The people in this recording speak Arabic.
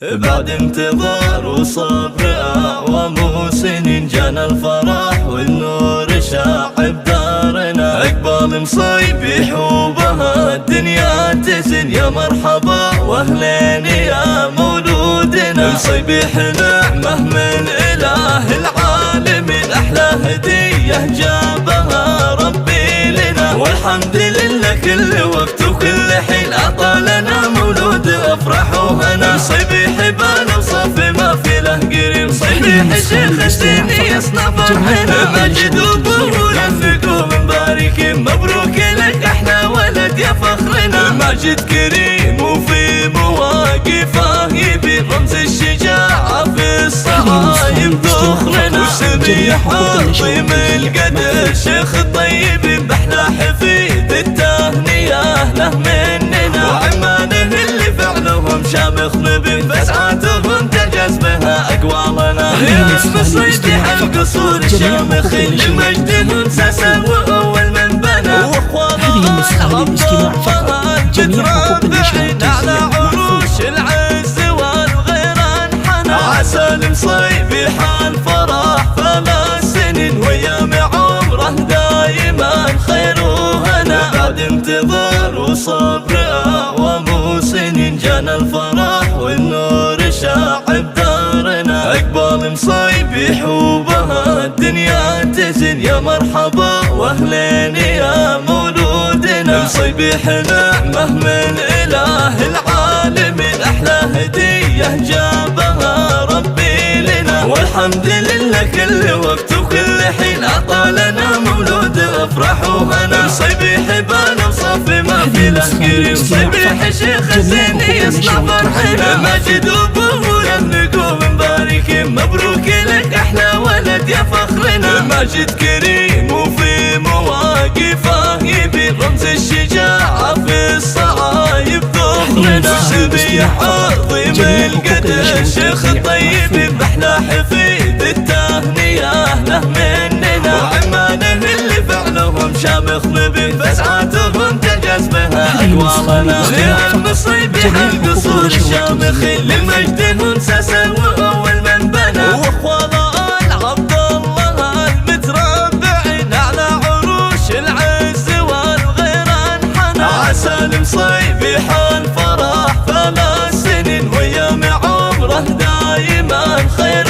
بعد انتظار وصبر أعوام سنين جانا الفرح والنور شاع بدارنا. عقبال مصيبي حوبها الدنيا تزن، يا مرحبا واهلين يا مولودنا. مصيبي نعمة من إله العالمين، أحلى هدية جابها ربي لنا. والحمد لله كل وقت وكل حين أعطانا مولود أفرح وهنا. مصيبي حبانا وصافي ما في له قريب، مصيبي شيخ الدين يصنع فرحنا. ماجد وابوه نفقوا مباركين، مبروك لك احنا ولد يا فخرنا. ماجد كريم وفي مواقفه يبي رمز الشجاعة في الصعايب ذخرنا. وسميح عظيم القدر شيخ الطيب، بأحلى حفيد التهنئة له مننا. وعمانه اللي فعلهم شامخ نبي، فسعاتهم تجاز بها أقوالنا. يا مصيبي القصور الشامخين للمجد منسسا وأول من بنى. هذه النسخة للاستماع فقط، جميع حقوق النشر على عروش العز والغير انحنى. عسى المصيبي حال فرح 3 سنين، وأيام عمره دايما خير وهنا. بعد انتظار وصبر أعوام سنين جانا الفرح والنور شاع بدارنا. عقبال مصيبي حوبها الدنيا تزن، يا مرحبا واهلين يا مولودنا. مصيبي نعمة من إله العالمين، أحلى هدية جابها ربي لنا. والحمد لله كل وقت وكل حين أعطانا مولود أفرح وهنا. مصيبي حبانا وصافي ما في له قريب، مصيبي شيخ الزين يصنع فرحنا. ماجد وابوه نفقوا مباركين، مبروك لك احلى ولد يا فخرنا. ماجد كريم وفي مواقفه يبي رمز الشجاعة في الصعايب ذخرنا. سميح عظيم القدر شيخ الطيب، بأحلى حفيد التهنئة له مننا. وعمانه اللي فعلهم شامخ نبي، فسعاتهم تجاز بها أقوالنا. يا مصيبي القصور الشامخين للمجد منسسا وأول من بنى. وأخوان عبد الله المتربعين على عروش العز والغير انحنى. عسى المصيبي حال فرح 3 سنين، وأيام عمره دايما خير